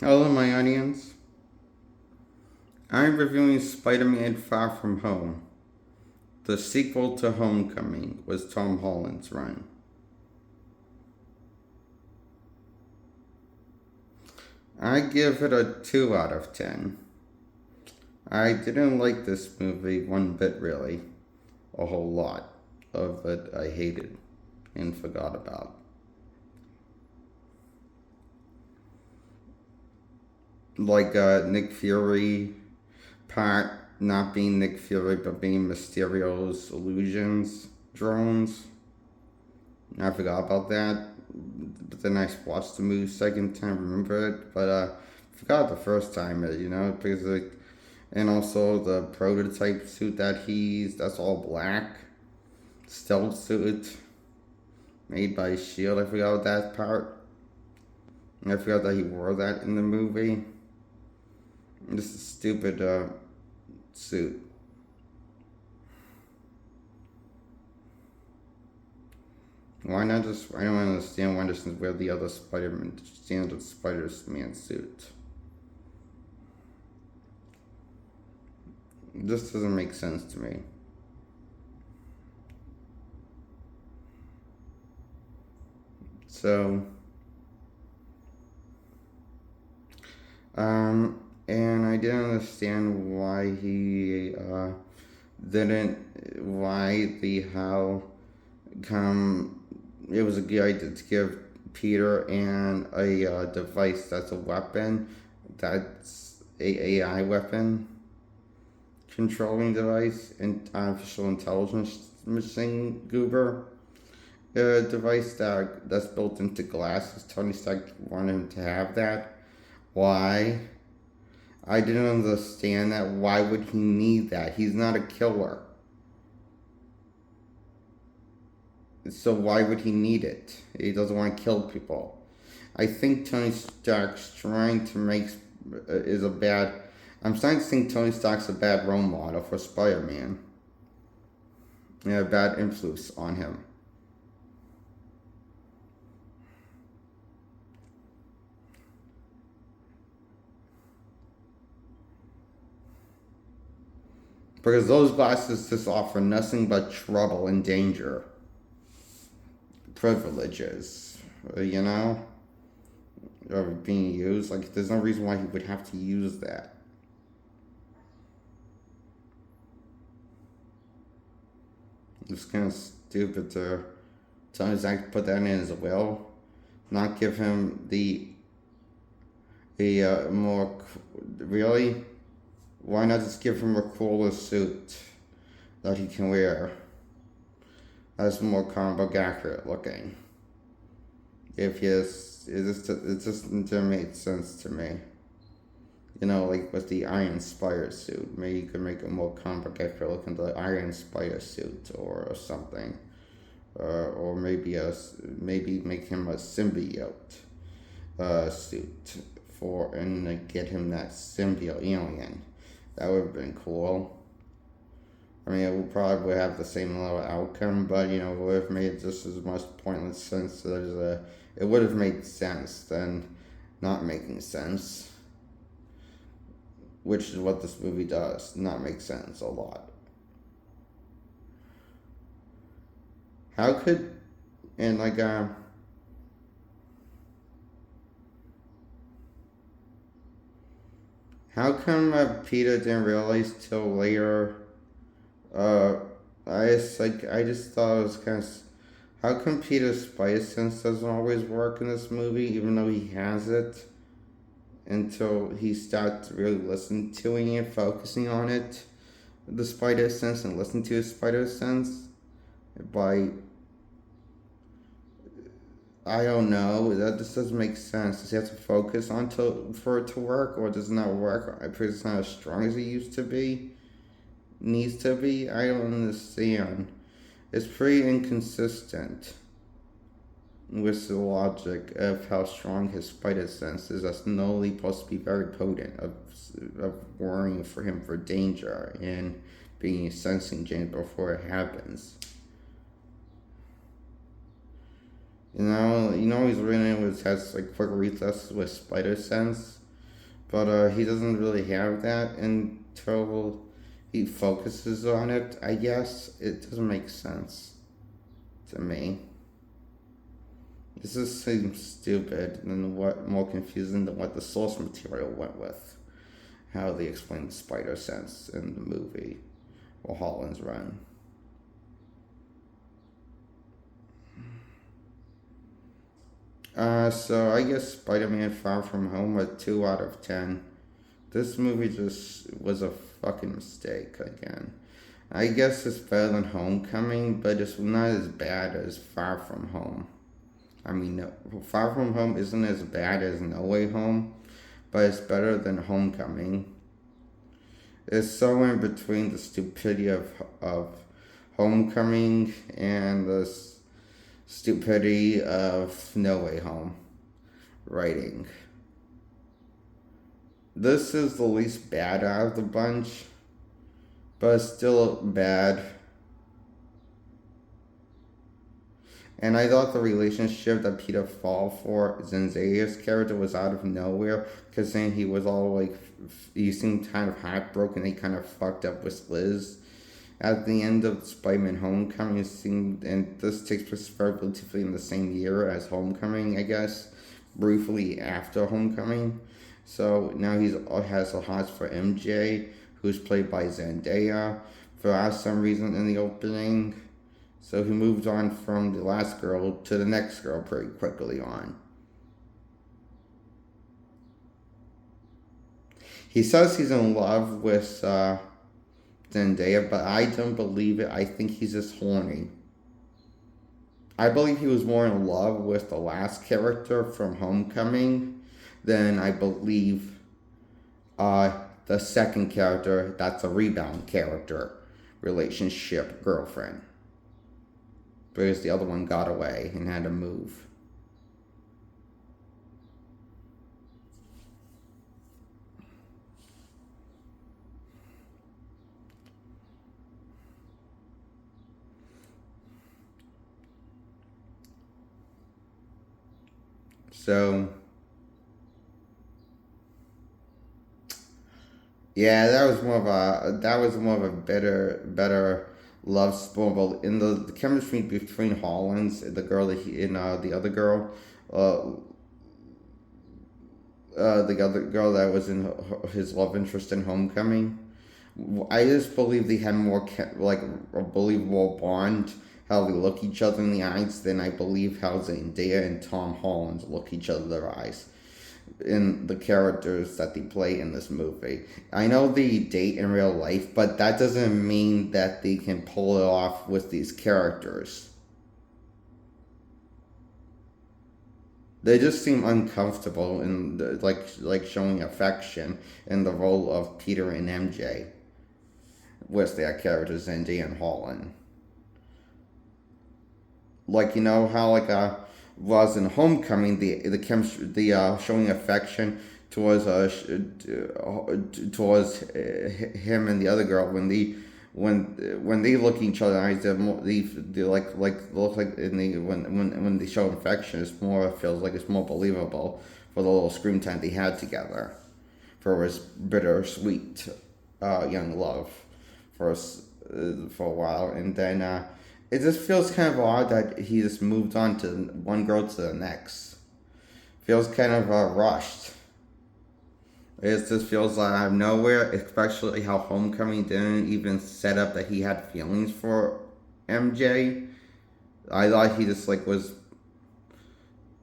Hello, my audience. I'm reviewing Spider-Man Far From Home. The sequel to Homecoming was Tom Holland's run. I give it a 2 out of 10. I didn't like this movie one bit, really. A whole lot of it I hated and forgot about. Like Nick Fury part not being Nick Fury but being Mysterio's illusions drones. I forgot about that. But then I watched the movie second time, remember it, but forgot the first time, because like, and also the prototype suit that's all black, stealth suit made by Shield. I forgot that part. I forgot that he wore that in the movie. Just a stupid suit. Why not just? I don't understand why doesn't wear the other Spider-Man standard Spider-Man suit. This doesn't make sense to me. So, and I didn't understand why he didn't, why the how come it was a good idea to give Peter and a device that's a weapon, that's a AI weapon controlling device and artificial intelligence machine goober device that's built into glasses. Tony Stark wanted him to have that. Why? I didn't understand that. Why would he need that? He's not a killer. So why would he need it? He doesn't want to kill people. I think Tony Stark's trying to make is a bad. I'm starting to think Tony Stark's a bad role model for Spider-Man. A bad influence on him. Because those glasses just offer nothing but trouble and danger. Privileges, you know, of being used. Like, there's no reason why he would have to use that. It's kind of stupid to Tony Stark put that in his will, not give him the more really. Why not just give him a cooler suit that he can wear? That's more comic book accurate looking. If yes, it just didn't make sense to me. You know, like with the Iron Spider suit, maybe you could make it more comic book accurate looking, the Iron Spider suit or something, or maybe make him a symbiote suit for and get him that symbiote alien. That would have been cool. I mean, it would probably have the same level outcome, but it would have made just as much pointless sense. It would have made sense than not making sense, which is what this movie does. Not make sense a lot. How could and like how come Peter didn't realize till later? Uh, I just thought it was kind of. How come Peter's spider sense doesn't always work in this movie, even though he has it? Until he starts really listening to it, focusing on it, the spider sense, and listen to his spider sense. By I don't know. That just doesn't make sense. Does he have to focus on for it to work, or does it not work? Because it's not as strong as it used to be. Needs to be. I don't understand. It's pretty inconsistent with the logic of how strong his spider sense is. That's normally supposed to be very potent of warning for him for danger and being sensing danger before it happens. He's really has like quick reflexes with spider sense. But he doesn't really have that until he focuses on it, I guess. It doesn't make sense to me. This just seems stupid and what more confusing than what the source material went with. How they explain the spider sense in the movie or Holland's Run. So I guess Spider-Man Far From Home a 2 out of 10. This movie just was a fucking mistake again. I guess it's better than Homecoming, but it's not as bad as Far From Home. I mean, Far From Home isn't as bad as No Way Home, but it's better than Homecoming. It's so in between the stupidity of Homecoming and the stupidity of No Way Home writing. This is the least bad out of the bunch, but it's still bad. And I thought the relationship that Peter fell for Zendaya's character was out of nowhere, because then he was all like, he seemed kind of heartbroken. He kind of fucked up with Liz. At the end of Spider-Man Homecoming, it seemed, and this takes place relatively in the same year as Homecoming, I guess, briefly after Homecoming. So now he has a heart for MJ, who's played by Zendaya, for some reason in the opening. So he moved on from the last girl to the next girl pretty quickly on. He says he's in love with Zendaya, but I don't believe it. I think he's just horny. I believe he was more in love with the last character from Homecoming than I believe the second character that's a rebound character relationship girlfriend. Because the other one got away and had to move. So, yeah, that was more of a better love story. Well, in the chemistry between Hollands, the girl that he and the other girl, uh, the other girl that was in his love interest in Homecoming. I just believe they had more like a believable bond, how they look each other in the eyes, than I believe how Zendaya and Tom Holland look each other in their eyes in the characters that they play in this movie. I know they date in real life, but that doesn't mean that they can pull it off with these characters. They just seem uncomfortable in like showing affection in the role of Peter and MJ with their characters Zendaya and Holland. Like, you know how was in Homecoming, the chemistry, the showing affection towards him and the other girl, when they look each other in the eyes, they look like in the when they show affection, feels like it's more believable for the little screen time they had together, for his bittersweet young love for a while, and then it just feels kind of odd that he just moved on to one girl to the next. Feels kind of rushed. It just feels like out of nowhere, especially how Homecoming didn't even set up that he had feelings for MJ. I thought he just was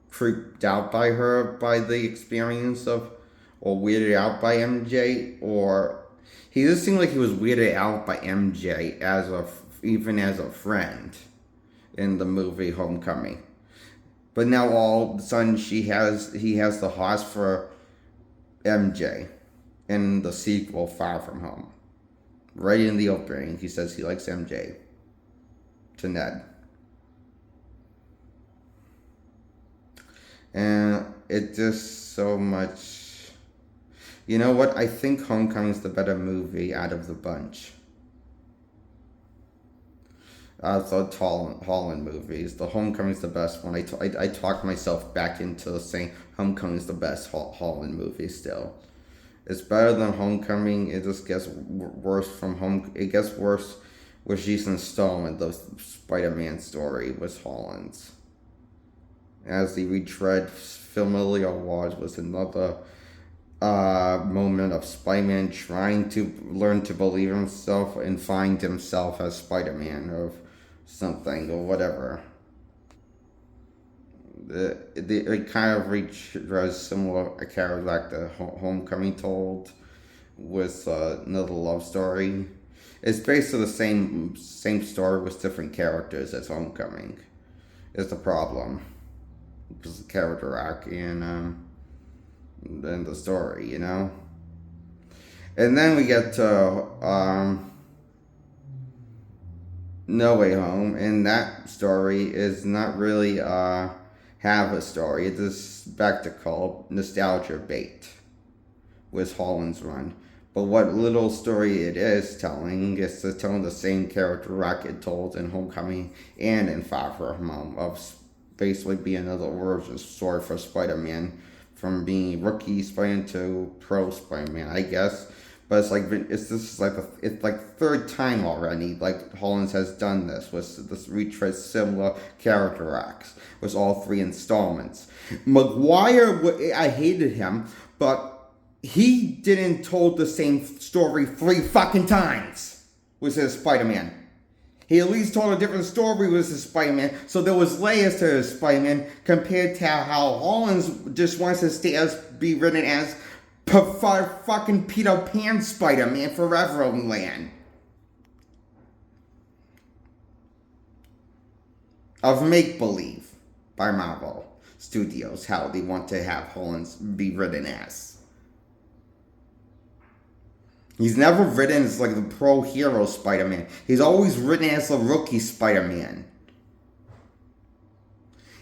creeped out by her by the experience of, or weirded out by MJ, or he just seemed like he was weirded out by MJ even as a friend in the movie Homecoming. But now all of a sudden he has the heart for MJ in the sequel Far From Home. Right in the opening, he says he likes MJ to Ned. And it just so much. You know what? I think Homecoming's the better movie out of the bunch. The Holland movies. The Homecoming's the best one. I talked myself back into saying Homecoming's the best Holland movie still. It's better than Homecoming. It just gets worse from home. It gets worse with each installment. The Spider-Man story with Holland's, as the retread familial wars was another moment of Spider-Man trying to learn to believe himself and find himself as Spider-Man or something or whatever. It kind of retreads similar a character like the Homecoming told with another love story. It's basically the same story with different characters as Homecoming. Is the problem because the character arc and the story, you know. And then we get to No Way Home, and that story is not really have a story. It's a spectacle, nostalgia bait with Holland's run. But what little story it is telling is to tell the same character arc it told in Homecoming and in Far From Home of basically being another origin story for Spider-Man from being rookie Spider-Man to pro Spider-Man, I guess. But it's like it's like the third time already. Like Holland has done this with this retread similar character arcs with all three installments. Maguire, I hated him, but he didn't told the same story 3 fucking times with his Spider-Man. He at least told a different story with his Spider-Man, so there was layers to his Spider-Man compared to how Holland's just wants to stay as be written as fucking Peter Pan Spider-Man Forever Land of make-believe by Marvel Studios, how they want to have Holland's be written as. He's never written as like the pro hero Spider-Man. He's always written as the rookie Spider-Man.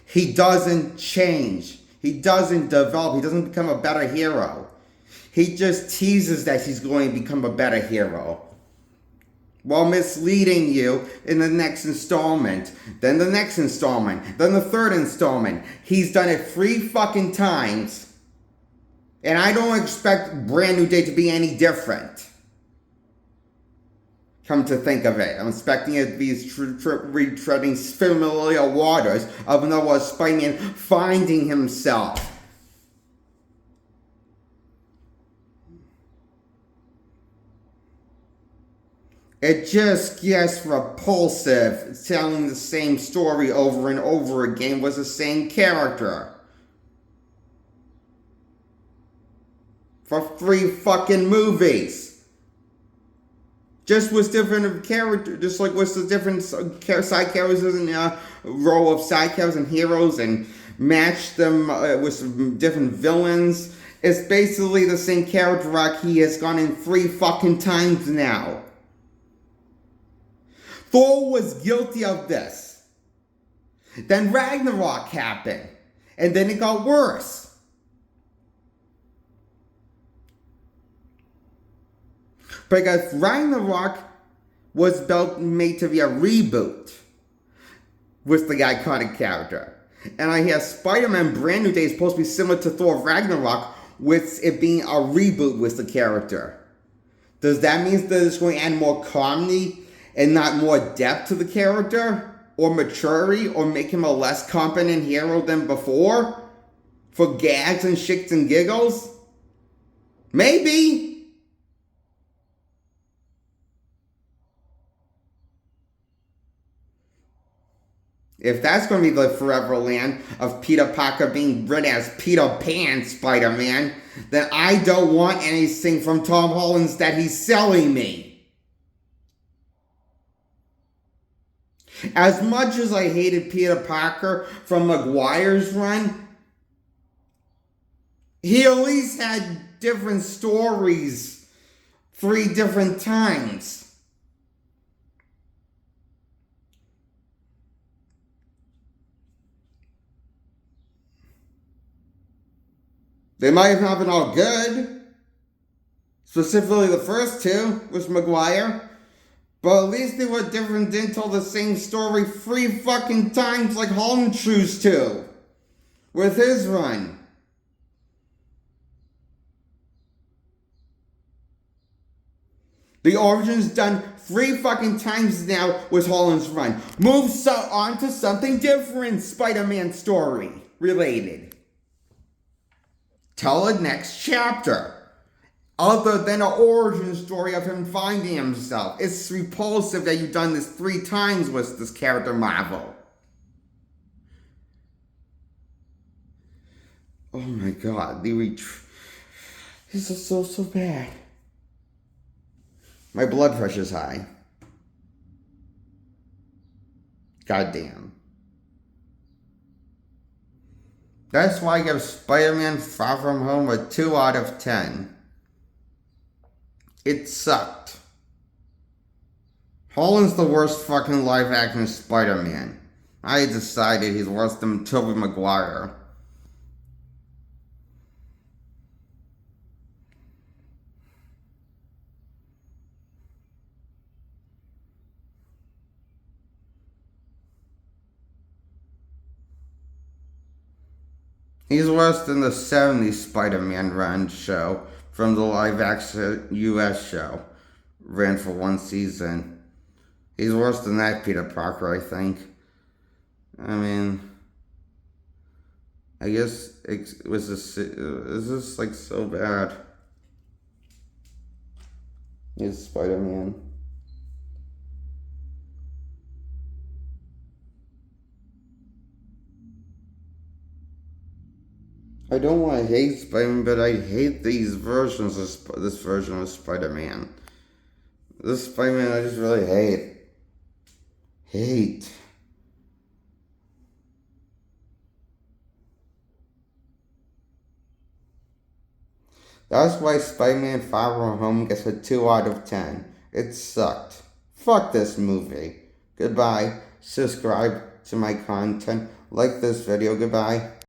He doesn't change. He doesn't develop. He doesn't become a better hero. He just teases that he's going to become a better hero, while misleading you in the next installment, then the next installment, then the third installment. He's done it 3 fucking times, and I don't expect Brand New Day to be any different. Come to think of it, I'm expecting it to be retreading familiar waters of another Spider-Man finding himself. It just gets repulsive, telling the same story over and over again with the same character. For 3 fucking movies. Just with different characters, just like with the different side characters and role of side characters and heroes and match them with different villains. It's basically the same character arc he has gone in 3 fucking times now. Thor was guilty of this. Then Ragnarok happened. And then it got worse. Because Ragnarok was made to be a reboot with the iconic character. And I hear Spider-Man Brand New Day is supposed to be similar to Thor Ragnarok with it being a reboot with the character. Does that mean that it's going to add more comedy and not more depth to the character, or maturity, or make him a less competent hero than before? For gags and shits and giggles? Maybe. If that's going to be the forever land of Peter Parker being written as Peter Pan Spider-Man, then I don't want anything from Tom Holland's that he's selling me. As much as I hated Peter Parker from Maguire's run, he at least had different stories 3 different times. They might have not been all good. Specifically the first 2 with Maguire. But at least they were different, didn't tell the same story 3 fucking times like Holland chose to. With his run. The origin's done 3 fucking times now with Holland's Run. Move on to something different, Spider-Man story related. Tell the next chapter. Other than an origin story of him finding himself. It's repulsive that you've done this 3 times with this character, Marvel. Oh my god, this is so bad. My blood pressure's high. Goddamn. That's why I give Spider-Man Far From Home a 2 out of 10. It sucked. Holland's the worst fucking live-action Spider-Man. I decided he's worse than Tobey Maguire. He's worse than the 70s Spider-Man run show from the live-action US show. Ran for 1 season. He's worse than that Peter Parker, I think. I mean, I guess it was is this like so bad? He's Spider-Man. I don't want to hate Spider-Man, but I hate these versions of this version of Spider-Man. This Spider-Man I just really hate. Hate. That's why Spider-Man Far From Home gets a 2 out of 10. It sucked. Fuck this movie. Goodbye. Subscribe to my content. Like this video. Goodbye.